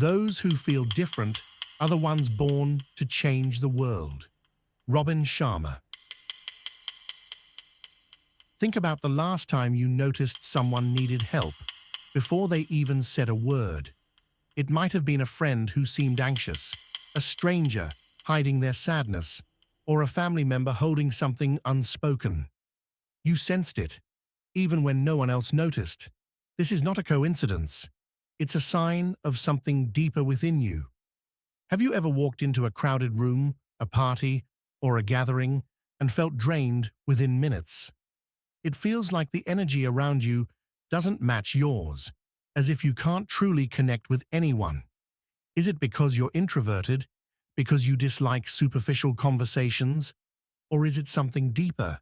Those who feel different are the ones born to change the world. Sharma. Think about the last time you noticed someone needed help before they even said a word. It might have been a friend who seemed anxious, a stranger hiding their sadness, or a family member holding something unspoken. You sensed it, even when no one else noticed. This is not a coincidence. It's a sign of something deeper within you. Have you ever walked into a crowded room, a party, or a gathering, and felt drained within minutes? It feels like the energy around you doesn't match yours, as if you can't truly connect with anyone. Is it because you're introverted, because you dislike superficial conversations, or is it something deeper?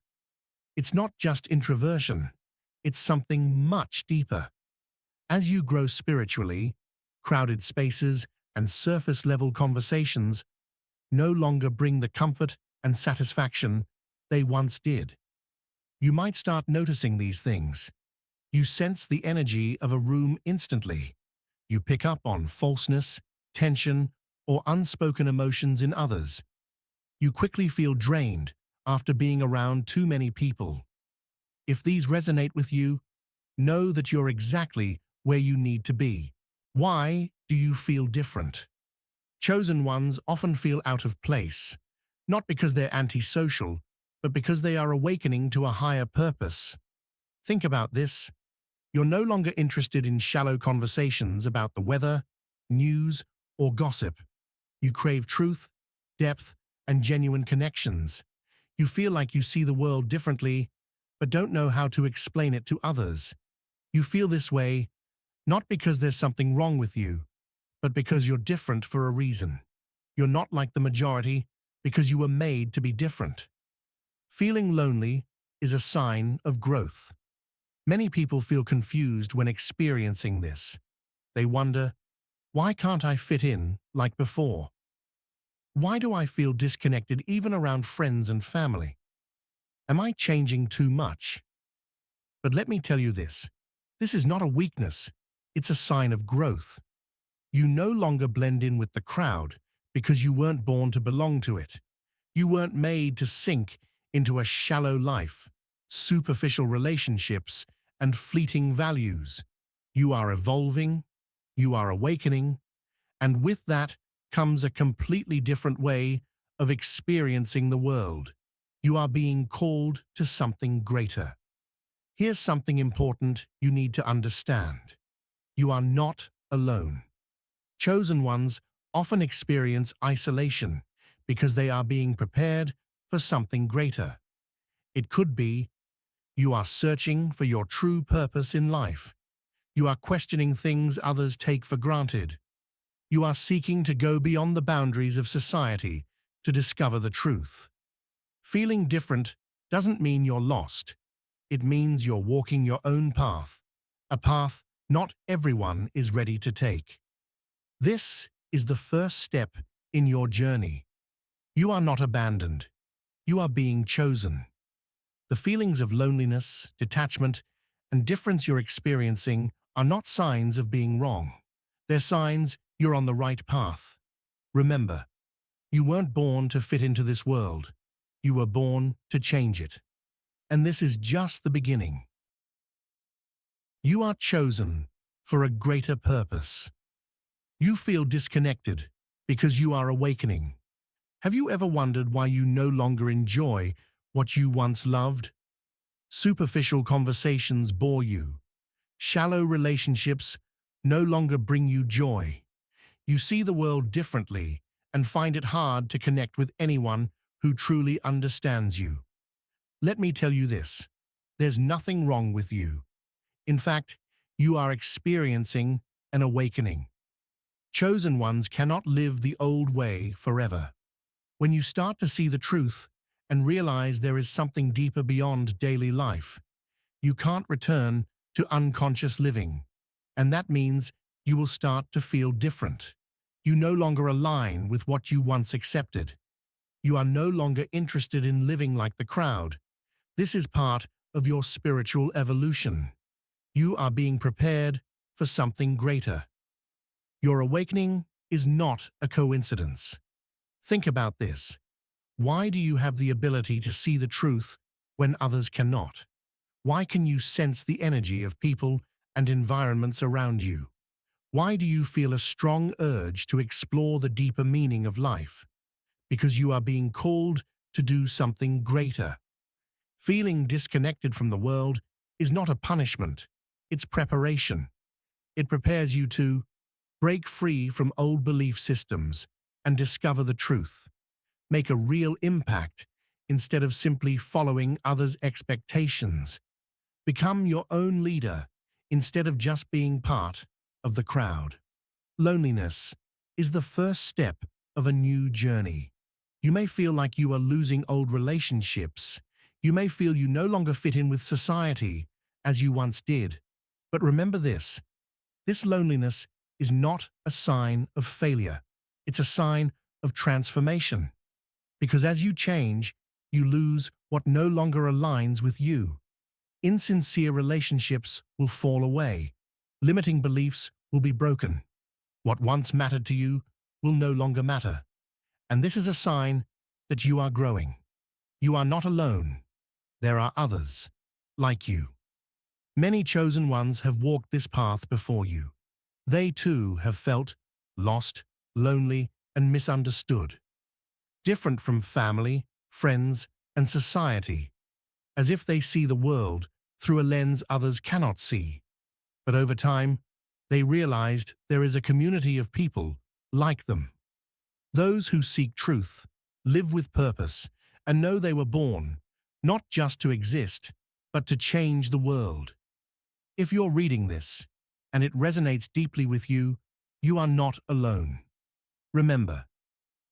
It's not just introversion, it's something much deeper. As you grow spiritually, crowded spaces and surface-level conversations no longer bring the comfort and satisfaction they once did. You might start noticing these things. You sense the energy of a room instantly. You pick up on falseness, tension, or unspoken emotions in others. You quickly feel drained after being around too many people. If these resonate with you, know that you're exactly where you need to be. Why do you feel different? Chosen ones often feel out of place, not because they're antisocial, but because they are awakening to a higher purpose. Think about this. You're no longer interested in shallow conversations about the weather, news, or gossip. You crave truth, depth, and genuine connections. You feel like you see the world differently, but don't know how to explain it to others. You feel this way not because there's something wrong with you, but because you're different for a reason. You're not like the majority because you were made to be different. Feeling lonely is a sign of growth. Many people feel confused when experiencing this. They wonder, why can't I fit in like before? Why do I feel disconnected even around friends and family? Am I changing too much? But let me tell you this is not a weakness, it's a sign of growth. You no longer blend in with the crowd because you weren't born to belong to it. You weren't made to sink into a shallow life, superficial relationships, and fleeting values. You are evolving, you are awakening, and with that comes a completely different way of experiencing the world. You are being called to something greater. Here's something important you need to understand. You are not alone. Chosen ones often experience isolation because they are being prepared for something greater. It could be you are searching for your true purpose in life. You are questioning things others take for granted. You are seeking to go beyond the boundaries of society to discover the truth. Feeling different doesn't mean you're lost. It means you're walking your own path, a path not everyone is ready to take. This is the first step in your journey. You are not abandoned. You are being chosen. The feelings of loneliness, detachment, and difference you're experiencing are not signs of being wrong. They're signs you're on the right path. Remember, you weren't born to fit into this world. You were born to change it. And this is just the beginning. You are chosen for a greater purpose. You feel disconnected because you are awakening. Have you ever wondered why you no longer enjoy what you once loved? Superficial conversations bore you. Shallow relationships no longer bring you joy. You see the world differently and find it hard to connect with anyone who truly understands you. Let me tell you this, there's nothing wrong with you. In fact, you are experiencing an awakening. Chosen ones cannot live the old way forever. When you start to see the truth and realize there is something deeper beyond daily life, you can't return to unconscious living. And that means you will start to feel different. You no longer align with what you once accepted. You are no longer interested in living like the crowd. This is part of your spiritual evolution. You are being prepared for something greater. Your awakening is not a coincidence. Think about this. Why do you have the ability to see the truth when others cannot? Why can you sense the energy of people and environments around you? Why do you feel a strong urge to explore the deeper meaning of life? Because you are being called to do something greater. Feeling disconnected from the world is not a punishment, it's preparation. It prepares you to break free from old belief systems and discover the truth. Make a real impact instead of simply following others' expectations. Become your own leader instead of just being part of the crowd. Loneliness is the first step of a new journey. You may feel like you are losing old relationships. You may feel you no longer fit in with society as you once did. But remember this loneliness is not a sign of failure. It's a sign of transformation. Because as you change, you lose what no longer aligns with you. Insincere relationships will fall away. Limiting beliefs will be broken. What once mattered to you will no longer matter. And this is a sign that you are growing. You are not alone. There are others like you. Many chosen ones have walked this path before you. They too have felt lost, lonely, and misunderstood. Different from family, friends, and society, as if they see the world through a lens others cannot see. But over time, they realized there is a community of people like them. Those who seek truth, live with purpose, and know they were born, not just to exist, but to change the world. If you're reading this, and it resonates deeply with you, you are not alone. Remember,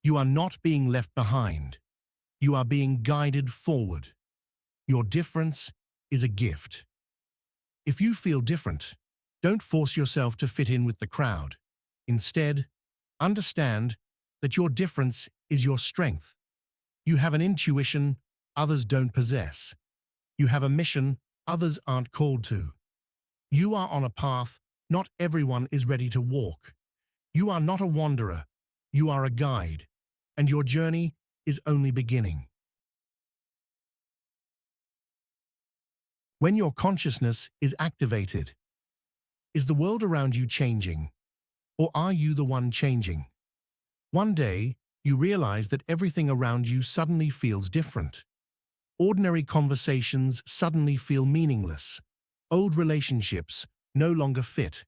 you are not being left behind. You are being guided forward. Your difference is a gift. If you feel different, don't force yourself to fit in with the crowd. Instead, understand that your difference is your strength. You have an intuition others don't possess. You have a mission others aren't called to. You are on a path not everyone is ready to walk. You are not a wanderer. You are a guide, and your journey is only beginning. When your consciousness is activated, is the world around you changing, or are you the one changing? One day, you realize that everything around you suddenly feels different. Ordinary conversations suddenly feel meaningless. Old relationships no longer fit.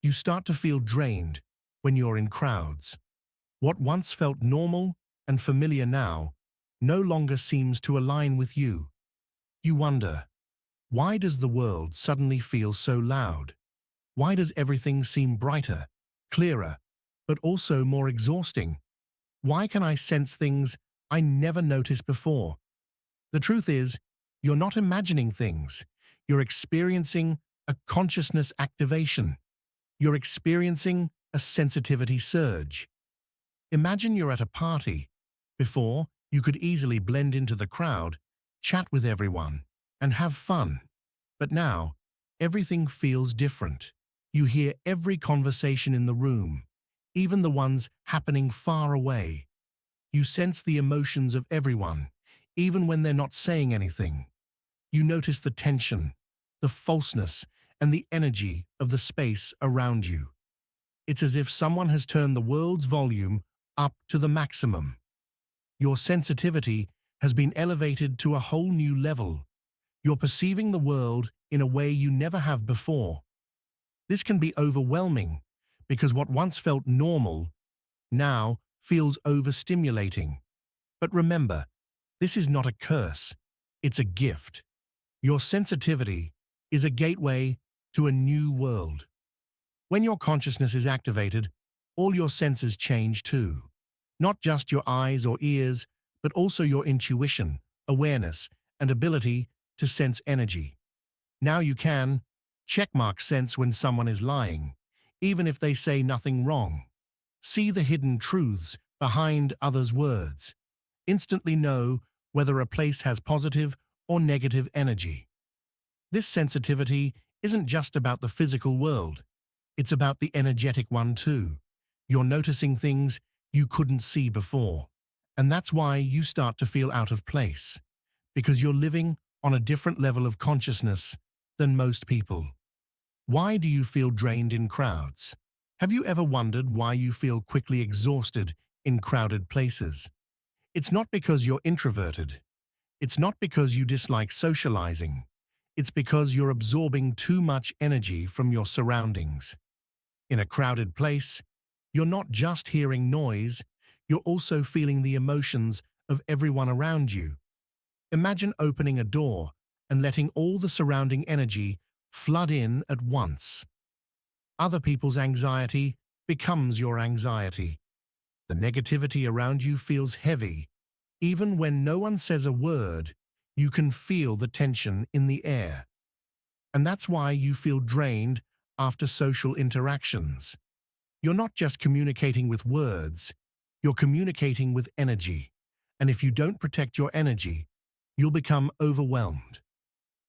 You start to feel drained when you're in crowds. What once felt normal and familiar now no longer seems to align with you. You wonder, why does the world suddenly feel so loud? Why does everything seem brighter, clearer, but also more exhausting? Why can I sense things I never noticed before? The truth is, you're not imagining things. You're experiencing a consciousness activation. You're experiencing a sensitivity surge. Imagine you're at a party. Before, you could easily blend into the crowd, chat with everyone, and have fun. But now, everything feels different. You hear every conversation in the room, even the ones happening far away. You sense the emotions of everyone, even when they're not saying anything. You notice the tension, the falseness, and the energy of the space around you. It's as if someone has turned the world's volume up to the maximum. Your sensitivity has been elevated to a whole new level. You're perceiving the world in a way you never have before. This can be overwhelming because what once felt normal now feels overstimulating. But remember, this is not a curse, it's a gift. Your sensitivity is a gateway to a new world. When your consciousness is activated, all your senses change too. Not just your eyes or ears, but also your intuition, awareness, and ability to sense energy. Now you can checkmark sense when someone is lying, even if they say nothing wrong. See the hidden truths behind others' words. Instantly know whether a place has positive or negative energy. This sensitivity isn't just about the physical world. It's about the energetic one too. You're noticing things you couldn't see before. And that's why you start to feel out of place, because you're living on a different level of consciousness than most people. Why do you feel drained in crowds? Have you ever wondered why you feel quickly exhausted in crowded places? It's not because you're introverted. It's not because you dislike socializing. It's because you're absorbing too much energy from your surroundings. In a crowded place, you're not just hearing noise, you're also feeling the emotions of everyone around you. Imagine opening a door and letting all the surrounding energy flood in at once. Other people's anxiety becomes your anxiety. The negativity around you feels heavy. Even when no one says a word, you can feel the tension in the air. And that's why you feel drained after social interactions. You're not just communicating with words, you're communicating with energy. And if you don't protect your energy, you'll become overwhelmed.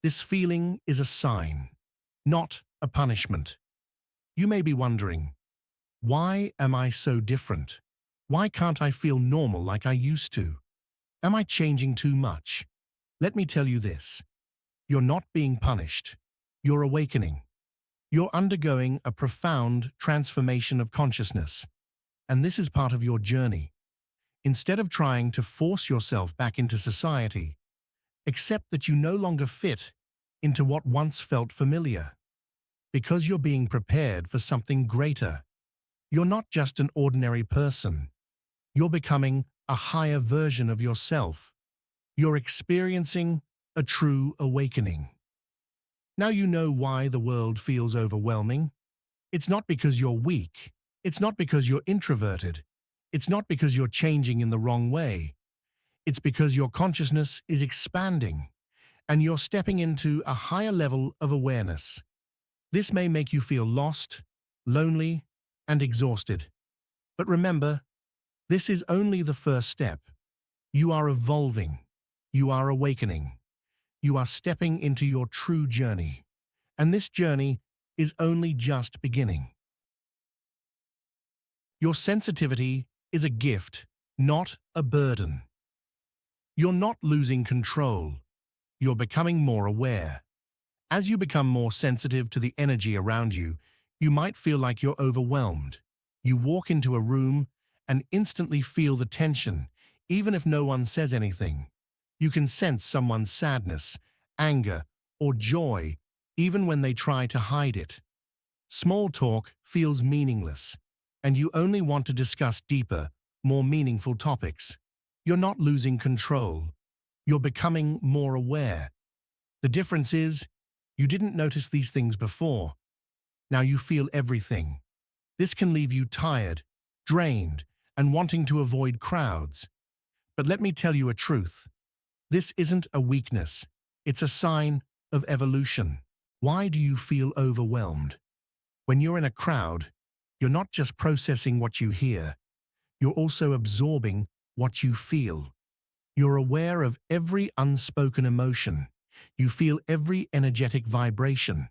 This feeling is a sign, not a punishment. You may be wondering, why am I so different? Why can't I feel normal like I used to? Am I changing too much? Let me tell you this. You're not being punished. You're awakening. You're undergoing a profound transformation of consciousness. And this is part of your journey. Instead of trying to force yourself back into society, accept that you no longer fit into what once felt familiar. Because you're being prepared for something greater. You're not just an ordinary person. You're becoming a higher version of yourself. You're experiencing a true awakening. Now you know why the world feels overwhelming. It's not because you're weak. It's not because you're introverted. It's not because you're changing in the wrong way. It's because your consciousness is expanding, and you're stepping into a higher level of awareness. This may make you feel lost, lonely, and exhausted. But remember, this is only the first step. You are evolving. You are awakening. You are stepping into your true journey. And this journey is only just beginning. Your sensitivity is a gift, not a burden. You're not losing control. You're becoming more aware. As you become more sensitive to the energy around you, you might feel like you're overwhelmed. You walk into a room and instantly feel the tension, even if no one says anything. You can sense someone's sadness, anger, or joy, even when they try to hide it. Small talk feels meaningless, and you only want to discuss deeper, more meaningful topics. You're not losing control. You're becoming more aware. The difference is, you didn't notice these things before. Now you feel everything. This can leave you tired, drained, and wanting to avoid crowds. But let me tell you a truth. This isn't a weakness. It's a sign of evolution. Why do you feel overwhelmed? When you're in a crowd, you're not just processing what you hear. You're also absorbing what you feel. You're aware of every unspoken emotion. You feel every energetic vibration.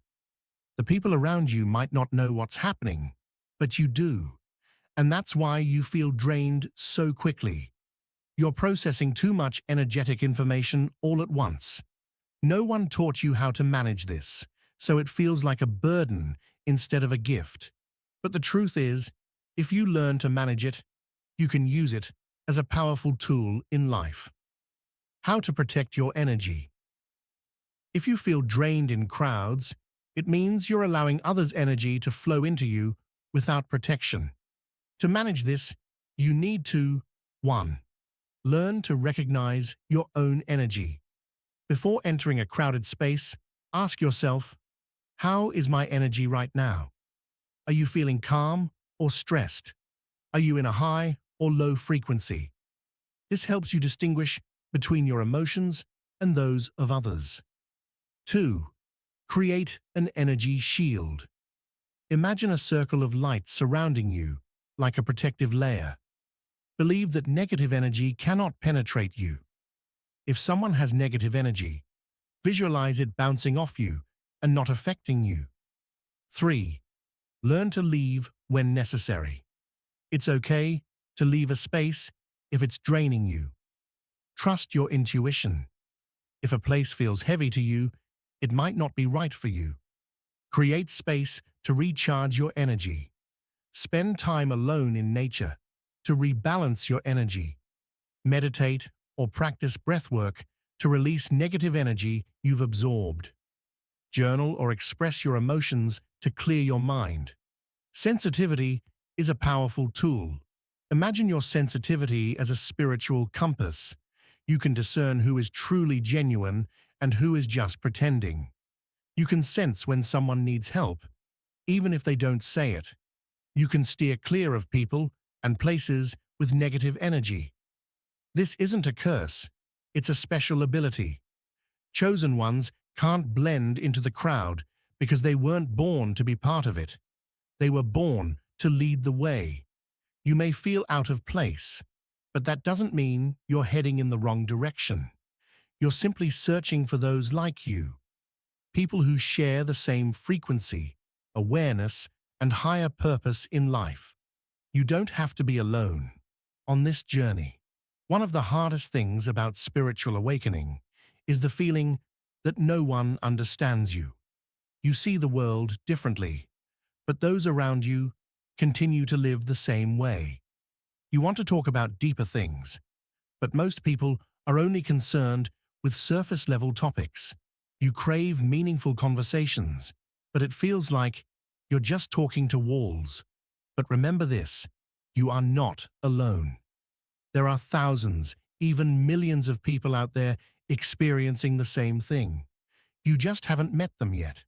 The people around you might not know what's happening, but you do. And that's why you feel drained so quickly. You're processing too much energetic information all at once. No one taught you how to manage this, so it feels like a burden instead of a gift. But the truth is, if you learn to manage it, you can use it as a powerful tool in life. How to protect your energy. If you feel drained in crowds, it means you're allowing others' energy to flow into you without protection. To manage this, you need to 1. Learn to recognize your own energy. Before entering a crowded space, ask yourself, how is my energy right now? Are you feeling calm or stressed? Are you in a high or low frequency? This helps you distinguish between your emotions and those of others. 2. Create an energy shield. Imagine a circle of light surrounding you, like a protective layer. Believe that negative energy cannot penetrate you. If someone has negative energy, visualize it bouncing off you and not affecting you. 3. Learn to leave when necessary. It's okay to leave a space if it's draining you. Trust your intuition. If a place feels heavy to you, it might not be right for you. Create space to recharge your energy. Spend time alone in nature to rebalance your energy. Meditate or practice breathwork to release negative energy you've absorbed. Journal or express your emotions to clear your mind. Sensitivity is a powerful tool. Imagine your sensitivity as a spiritual compass. You can discern who is truly genuine and who is just pretending. You can sense when someone needs help, even if they don't say it. You can steer clear of people and places with negative energy. This isn't a curse, it's a special ability. Chosen ones can't blend into the crowd because they weren't born to be part of it. They were born to lead the way. You may feel out of place, but that doesn't mean you're heading in the wrong direction. You're simply searching for those like you, people who share the same frequency, awareness, and higher purpose in life. You don't have to be alone on this journey. One of the hardest things about spiritual awakening is the feeling that no one understands you. You see the world differently, but those around you continue to live the same way. You want to talk about deeper things, but most people are only concerned with surface-level topics. You crave meaningful conversations, but it feels like you're just talking to walls. But remember this, you are not alone. There are thousands, even millions of people out there experiencing the same thing. You just haven't met them yet.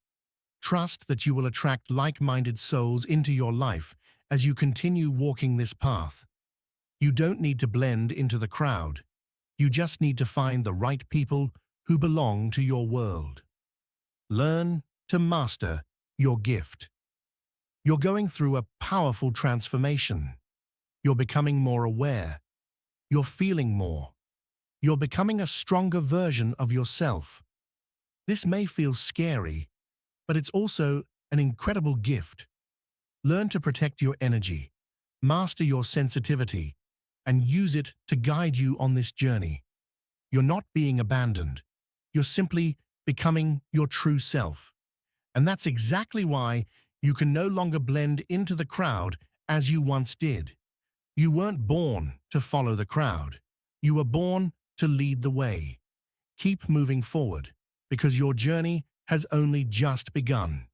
Trust that you will attract like-minded souls into your life as you continue walking this path. You don't need to blend into the crowd. You just need to find the right people who belong to your world. Learn to master your gift. You're going through a powerful transformation. You're becoming more aware. You're feeling more. You're becoming a stronger version of yourself. This may feel scary, but it's also an incredible gift. Learn to protect your energy, master your sensitivity, and use it to guide you on this journey. You're not being abandoned. You're simply becoming your true self. And that's exactly why you can no longer blend into the crowd as you once did. You weren't born to follow the crowd. You were born to lead the way. Keep moving forward, because your journey has only just begun.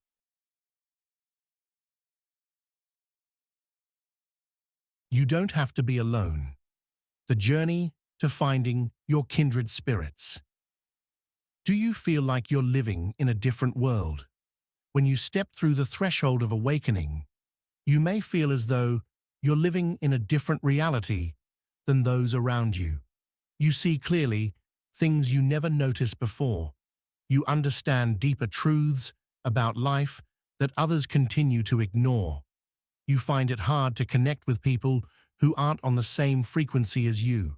You don't have to be alone. The journey to finding your kindred spirits. Do you feel like you're living in a different world? When you step through the threshold of awakening, you may feel as though you're living in a different reality than those around you. You see clearly things you never noticed before. You understand deeper truths about life that others continue to ignore. You find it hard to connect with people who aren't on the same frequency as you.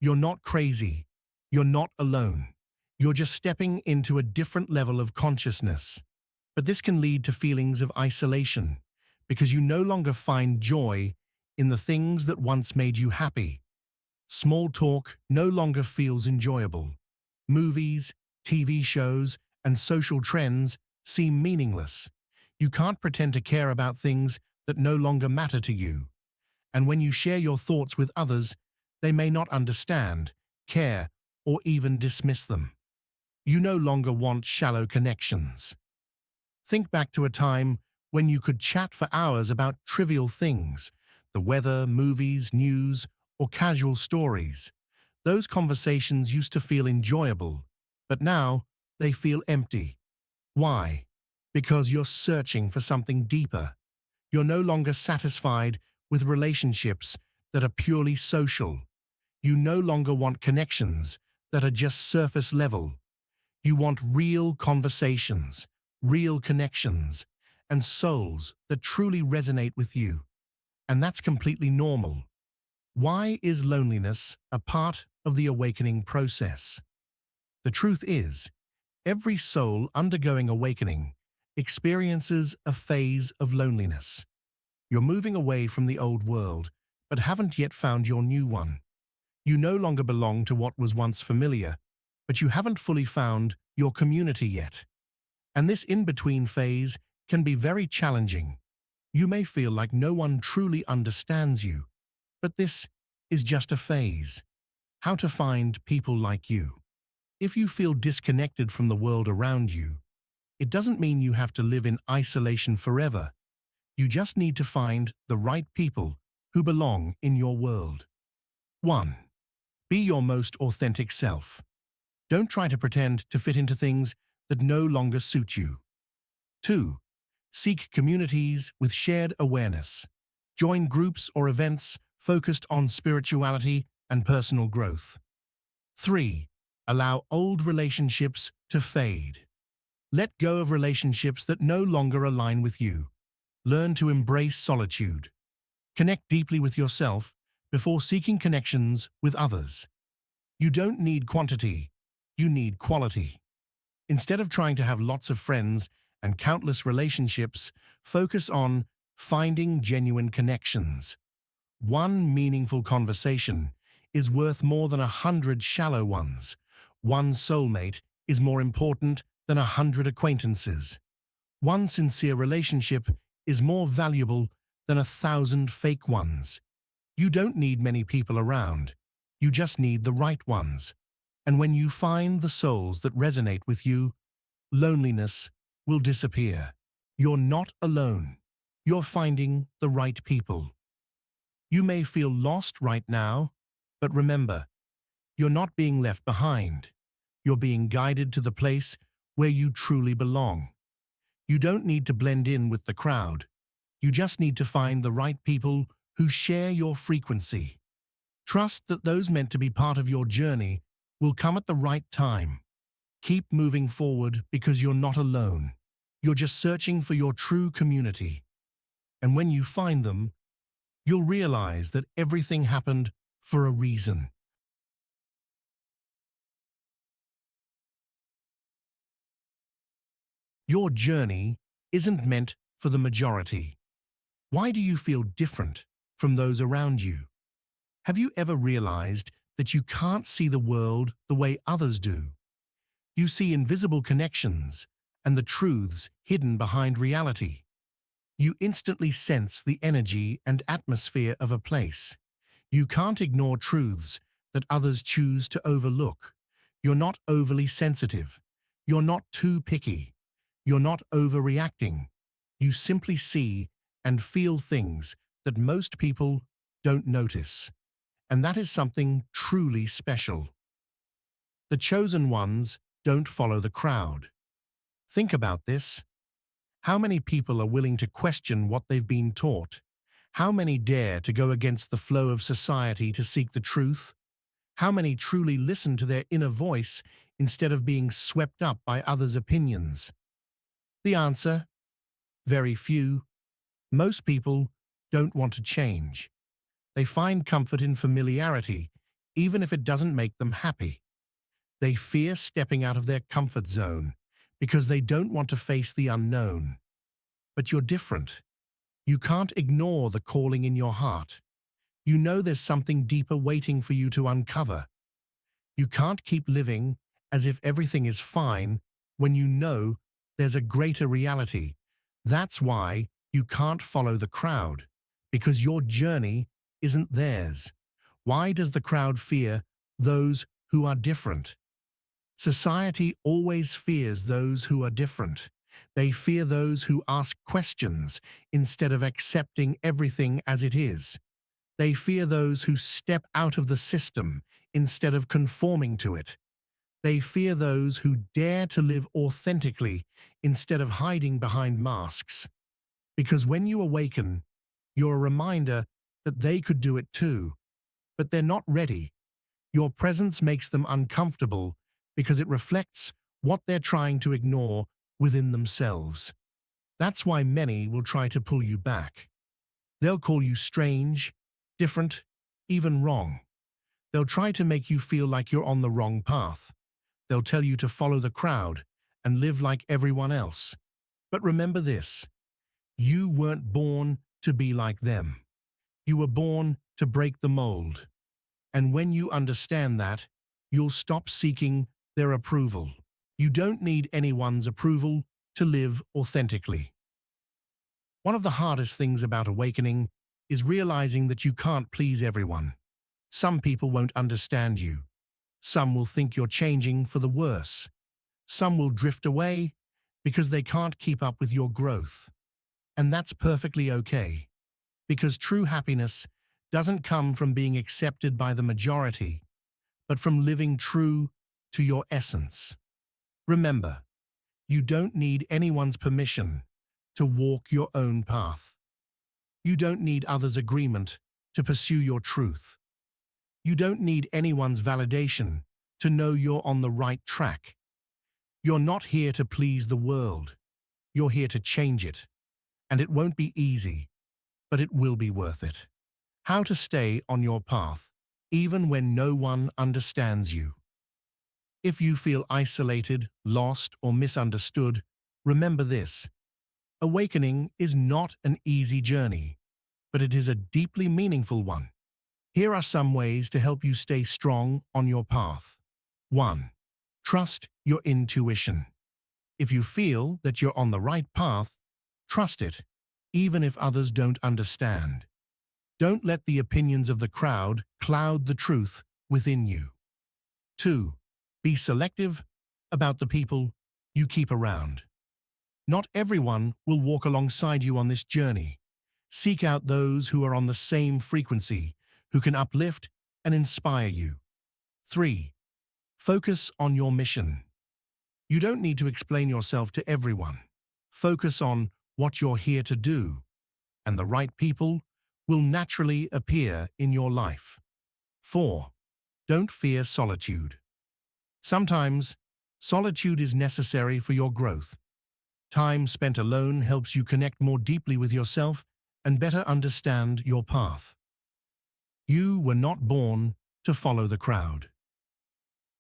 You're not crazy. You're not alone. You're just stepping into a different level of consciousness. But this can lead to feelings of isolation, because you no longer find joy in the things that once made you happy. Small talk no longer feels enjoyable. Movies, TV shows, and social trends seem meaningless. You can't pretend to care about things that no longer matter to you. And when you share your thoughts with others, they may not understand, care, or even dismiss them. You no longer want shallow connections. Think back to a time when you could chat for hours about trivial things, the weather, movies, news, or casual stories. Those conversations used to feel enjoyable, but now they feel empty. Why? Because you're searching for something deeper. You're no longer satisfied with relationships that are purely social. You no longer want connections that are just surface level. You want real conversations, real connections, and souls that truly resonate with you. And that's completely normal. Why is loneliness a part of the awakening process? The truth is, every soul undergoing awakening experiences a phase of loneliness. You're moving away from the old world, but haven't yet found your new one. You no longer belong to what was once familiar, but you haven't fully found your community yet. And this in-between phase can be very challenging. You may feel like no one truly understands you, but this is just a phase. How to find people like you. If you feel disconnected from the world around you, it doesn't mean you have to live in isolation forever. You just need to find the right people who belong in your world. 1. Be your most authentic self. Don't try to pretend to fit into things that no longer suit you. 2. Seek communities with shared awareness. Join groups or events focused on spirituality and personal growth. 3. Allow old relationships to fade. Let go of relationships that no longer align with you. Learn to embrace solitude. Connect deeply with yourself before seeking connections with others. You don't need quantity, you need quality. Instead of trying to have lots of friends and countless relationships, focus on finding genuine connections. One meaningful conversation is worth more than 100 shallow ones. One soulmate is more important than 100 acquaintances. One sincere relationship is more valuable than 1,000 fake ones. You don't need many people around. You just need the right ones. And when you find the souls that resonate with you, loneliness will disappear. You're not alone. You're finding the right people. You may feel lost right now, but remember, you're not being left behind. You're being guided to the place where you truly belong. You don't need to blend in with the crowd. You just need to find the right people who share your frequency. Trust that those meant to be part of your journey will come at the right time. Keep moving forward because you're not alone. You're just searching for your true community. And when you find them, you'll realize that everything happened for a reason. Your journey isn't meant for the majority. Why do you feel different from those around you? Have you ever realized that you can't see the world the way others do? You see invisible connections and the truths hidden behind reality. You instantly sense the energy and atmosphere of a place. You can't ignore truths that others choose to overlook. You're not overly sensitive. You're not too picky. You're not overreacting. You simply see and feel things that most people don't notice. And that is something truly special. The chosen ones don't follow the crowd. Think about this. How many people are willing to question what they've been taught? How many dare to go against the flow of society to seek the truth? How many truly listen to their inner voice instead of being swept up by others' opinions? The answer? Very few. Most people don't want to change. They find comfort in familiarity, even if it doesn't make them happy. They fear stepping out of their comfort zone because they don't want to face the unknown. But you're different. You can't ignore the calling in your heart. You know there's something deeper waiting for you to uncover. You can't keep living as if everything is fine when you know there's a greater reality. That's why you can't follow the crowd, because your journey isn't theirs. Why does the crowd fear those who are different? Society always fears those who are different. They fear those who ask questions instead of accepting everything as it is. They fear those who step out of the system instead of conforming to it. They fear those who dare to live authentically instead of hiding behind masks. Because when you awaken, you're a reminder that they could do it too. But they're not ready. Your presence makes them uncomfortable because it reflects what they're trying to ignore within themselves. That's why many will try to pull you back. They'll call you strange, different, even wrong. They'll try to make you feel like you're on the wrong path. They'll tell you to follow the crowd and live like everyone else. But remember this, you weren't born to be like them. You were born to break the mold. And when you understand that, you'll stop seeking their approval. You don't need anyone's approval to live authentically. One of the hardest things about awakening is realizing that you can't please everyone. Some people won't understand you. Some will think you're changing for the worse. Some will drift away because they can't keep up with your growth. And that's perfectly okay, because true happiness doesn't come from being accepted by the majority, but from living true to your essence. Remember, you don't need anyone's permission to walk your own path. You don't need others' agreement to pursue your truth. You don't need anyone's validation to know you're on the right track. You're not here to please the world. You're here to change it. And it won't be easy, but it will be worth it. How to stay on your path, even when no one understands you. If you feel isolated, lost, or misunderstood, remember this. Awakening is not an easy journey, but it is a deeply meaningful one. Here are some ways to help you stay strong on your path. 1. Trust your intuition. If you feel that you're on the right path, trust it, even if others don't understand. Don't let the opinions of the crowd cloud the truth within you. 2. Be selective about the people you keep around. Not everyone will walk alongside you on this journey. Seek out those who are on the same frequency, who can uplift and inspire you. 3. Focus on your mission. You don't need to explain yourself to everyone. Focus on what you're here to do, and the right people will naturally appear in your life. 4. Don't fear solitude. Sometimes, solitude is necessary for your growth. Time spent alone helps you connect more deeply with yourself and better understand your path. You were not born to follow the crowd.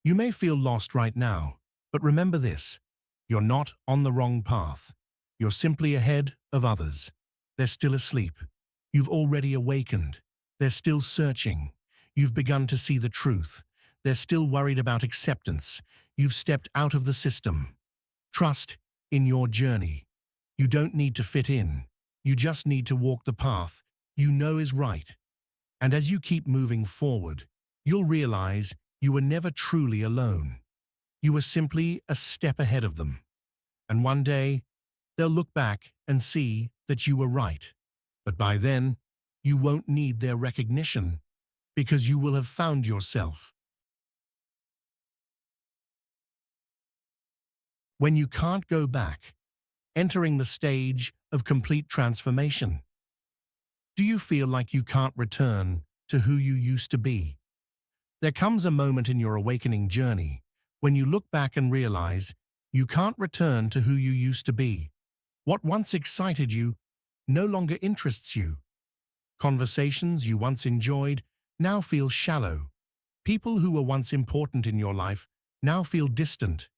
You may feel lost right now, but remember this, you're not on the wrong path. You're simply ahead of others. They're still asleep. You've already awakened. They're still searching. You've begun to see the truth. They're still worried about acceptance. You've stepped out of the system. Trust in your journey. You don't need to fit in. You just need to walk the path you know is right. And as you keep moving forward, you'll realize you were never truly alone. You were simply a step ahead of them. And one day, they'll look back and see that you were right. But by then, you won't need their recognition because you will have found yourself. When you can't go back, entering the stage of complete transformation. Do you feel like you can't return to who you used to be? There comes a moment in your awakening journey when you look back and realize you can't return to who you used to be. What once excited you no longer interests you. Conversations you once enjoyed now feel shallow. People who were once important in your life now feel distant.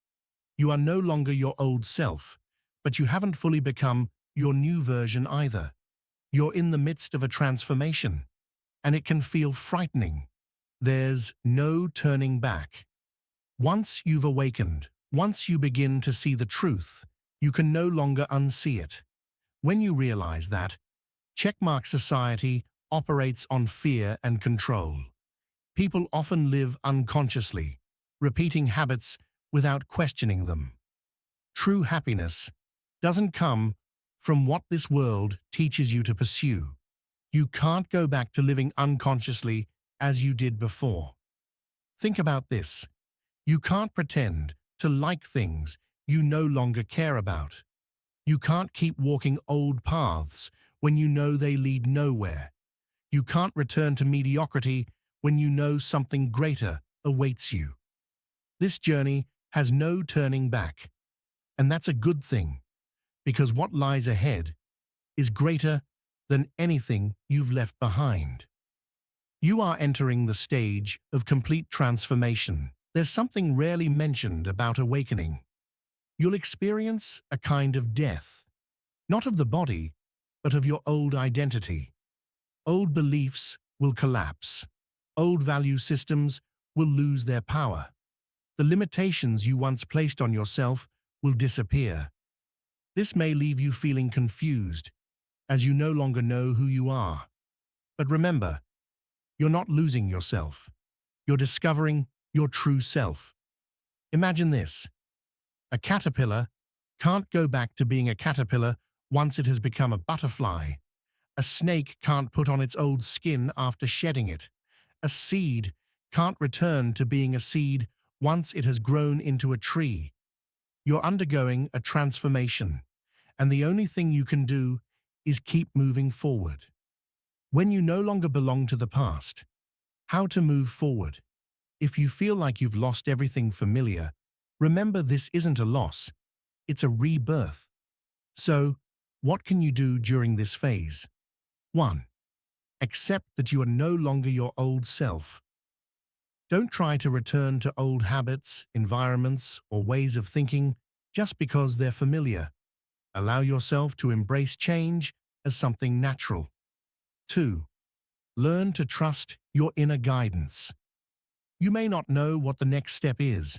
You are no longer your old self, but you haven't fully become your new version either. You're in the midst of a transformation, and it can feel frightening. There's no turning back. Once you've awakened, once you begin to see the truth, you can no longer unsee it. When you realize that, checkmark society operates on fear and control. People often live unconsciously, repeating habits without questioning them. True happiness doesn't come from what this world teaches you to pursue. You can't go back to living unconsciously as you did before. Think about this. You can't pretend to like things you no longer care about. You can't keep walking old paths when you know they lead nowhere. You can't return to mediocrity when you know something greater awaits you. This journey has no turning back, and that's a good thing, because what lies ahead is greater than anything you've left behind. You are entering the stage of complete transformation. There's something rarely mentioned about awakening. You'll experience a kind of death. not of the body, but of your old identity. Old beliefs will collapse. Old value systems will lose their power. The limitations you once placed on yourself will disappear. This may leave you feeling confused, as you no longer know who you are. But remember, you're not losing yourself. You're discovering your true self. Imagine this. A caterpillar can't go back to being a caterpillar once it has become a butterfly. A snake can't put on its old skin after shedding it. A seed can't return to being a seed once it has grown into a tree. You're undergoing a transformation, and the only thing you can do is keep moving forward. When you no longer belong to the past, how to move forward? If you feel like you've lost everything familiar, remember this isn't a loss, it's a rebirth. So, what can you do during this phase? 1. Accept that you are no longer your old self. Don't try to return to old habits, environments, or ways of thinking just because they're familiar. Allow yourself to embrace change as something natural. 2. Learn to trust your inner guidance. You may not know what the next step is,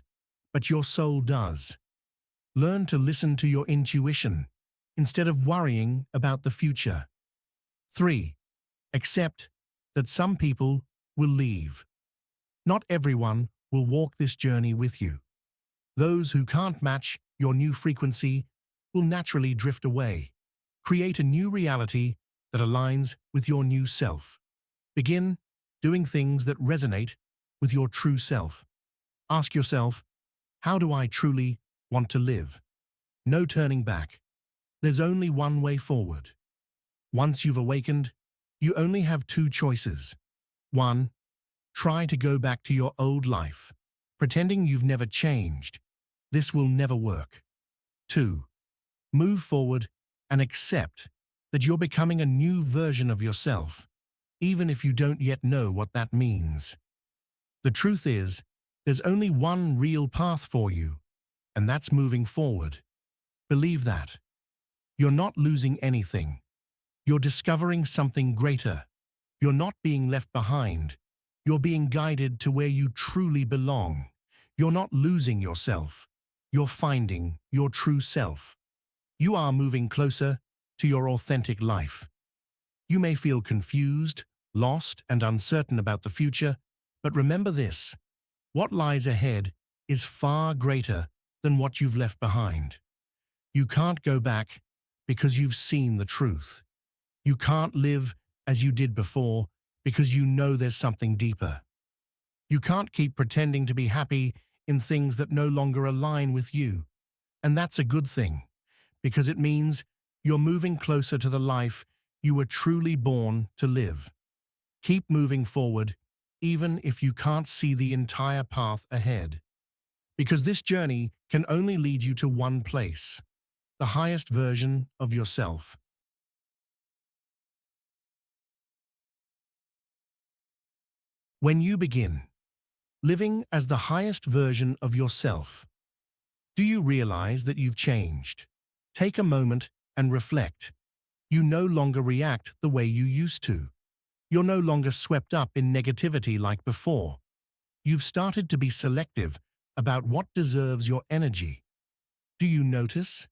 but your soul does. Learn to listen to your intuition instead of worrying about the future. 3. Accept that some people will leave. Not everyone will walk this journey with you. Those who can't match your new frequency will naturally drift away. Create a new reality that aligns with your new self. Begin doing things that resonate with your true self. Ask yourself, how do I truly want to live? No turning back. There's only one way forward. Once you've awakened, you only have 2 choices. 1. Try to go back to your old life, pretending you've never changed. This will never work. 2. Move forward and accept that you're becoming a new version of yourself, even if you don't yet know what that means. The truth is, there's only one real path for you, and that's moving forward. Believe that. You're not losing anything. You're discovering something greater. You're not being left behind. You're being guided to where you truly belong. You're not losing yourself. You're finding your true self. You are moving closer to your authentic life. You may feel confused, lost, and uncertain about the future, but remember this: what lies ahead is far greater than what you've left behind. You can't go back because you've seen the truth. You can't live as you did before because you know there's something deeper. You can't keep pretending to be happy in things that no longer align with you. And that's a good thing, because it means you're moving closer to the life you were truly born to live. Keep moving forward, even if you can't see the entire path ahead. Because this journey can only lead you to one place: the highest version of yourself. When you begin living as the highest version of yourself, do you realize that you've changed? Take a moment and reflect. You no longer react the way you used to. You're no longer swept up in negativity like before. You've started to be selective about what deserves your energy. Do you notice?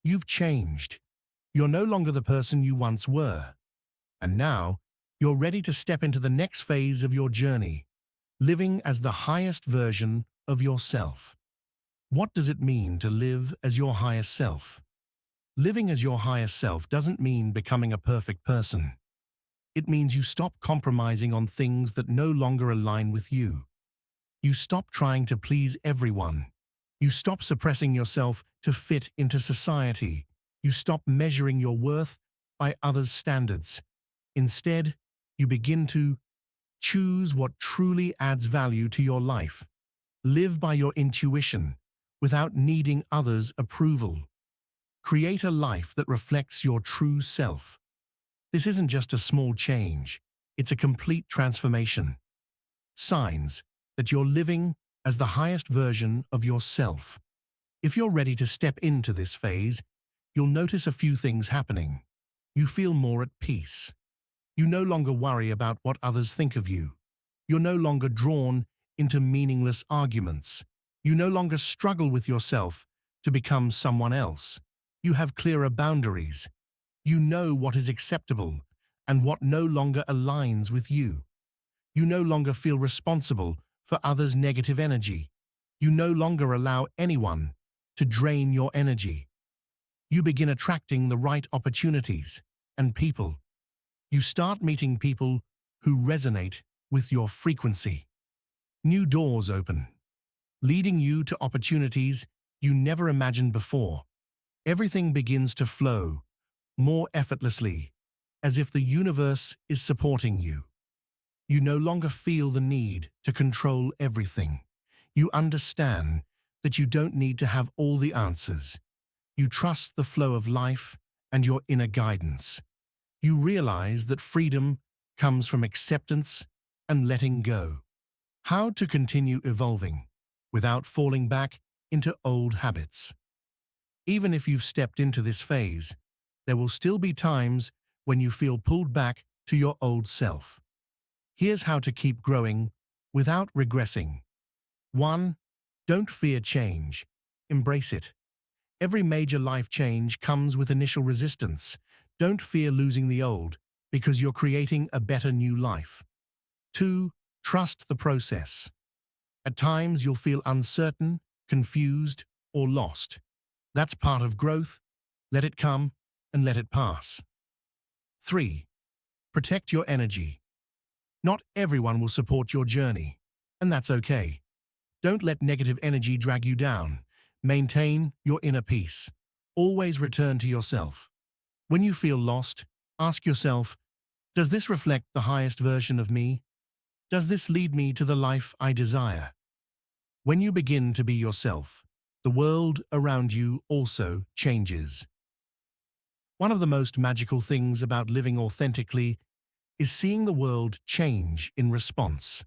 You've changed. You're no longer the person you once were. And now, you're ready to step into the next phase of your journey, living as the highest version of yourself. What does it mean to live as your highest self? Living as your highest self doesn't mean becoming a perfect person. It means you stop compromising on things that no longer align with you. You stop trying to please everyone. You stop suppressing yourself to fit into society. You stop measuring your worth by others' standards. Instead, you begin to choose what truly adds value to your life. Live by your intuition without needing others' approval. Create a life that reflects your true self. This isn't just a small change, it's a complete transformation. Signs that you're living as the highest version of yourself. If you're ready to step into this phase, you'll notice a few things happening. You feel more at peace. You no longer worry about what others think of you. You're no longer drawn into meaningless arguments. You no longer struggle with yourself to become someone else. You have clearer boundaries. You know what is acceptable and what no longer aligns with you. You no longer feel responsible for others' negative energy. You no longer allow anyone to drain your energy. You begin attracting the right opportunities and people. You start meeting people who resonate with your frequency. New doors open, leading you to opportunities you never imagined before. Everything begins to flow more effortlessly, as if the universe is supporting you. You no longer feel the need to control everything. You understand that you don't need to have all the answers. You trust the flow of life and your inner guidance. You realize that freedom comes from acceptance and letting go. How to continue evolving without falling back into old habits. Even if you've stepped into this phase, there will still be times when you feel pulled back to your old self. Here's how to keep growing without regressing. 1. Don't fear change. Embrace it. Every major life change comes with initial resistance. Don't fear losing the old, because you're creating a better new life. 2. Trust the process. At times you'll feel uncertain, confused, or lost. That's part of growth. Let it come and let it pass. 3. Protect your energy. Not everyone will support your journey, and that's okay. Don't let negative energy drag you down. Maintain your inner peace. Always return to yourself. When you feel lost, ask yourself, does this reflect the highest version of me? Does this lead me to the life I desire? When you begin to be yourself, the world around you also changes. One of the most magical things about living authentically is seeing the world change in response.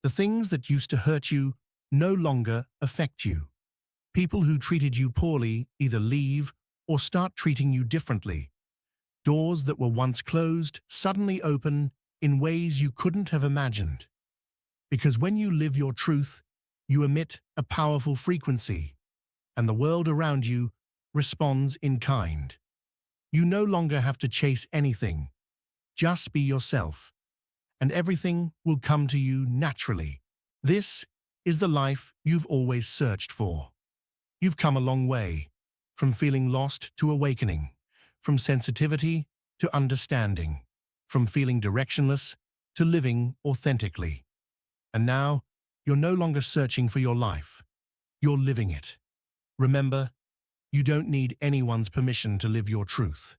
The things that used to hurt you no longer affect you. People who treated you poorly either leave or start treating you differently. Doors that were once closed suddenly open in ways you couldn't have imagined. Because when you live your truth, you emit a powerful frequency, and the world around you responds in kind. You no longer have to chase anything. Just be yourself, and everything will come to you naturally. This is the life you've always searched for. You've come a long way, from feeling lost to awakening, from sensitivity to understanding, from feeling directionless to living authentically. And now, you're no longer searching for your life. You're living it. Remember, you don't need anyone's permission to live your truth.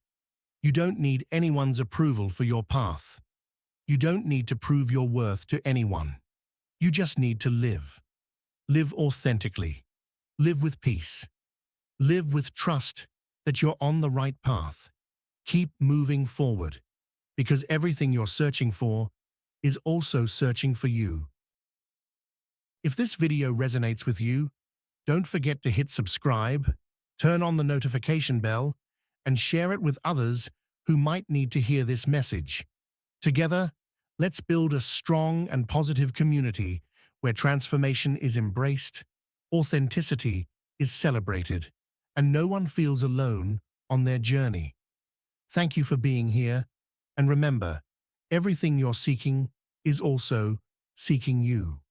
You don't need anyone's approval for your path. You don't need to prove your worth to anyone. You just need to live. Live authentically. Live with peace. Live with trust that you're on the right path. Keep moving forward, because everything you're searching for is also searching for you. If this video resonates with you, don't forget to hit subscribe, turn on the notification bell, and share it with others who might need to hear this message. Together, let's build a strong and positive community where transformation is embraced, authenticity is celebrated, and no one feels alone on their journey. Thank you for being here, and remember, everything you're seeking is also seeking you.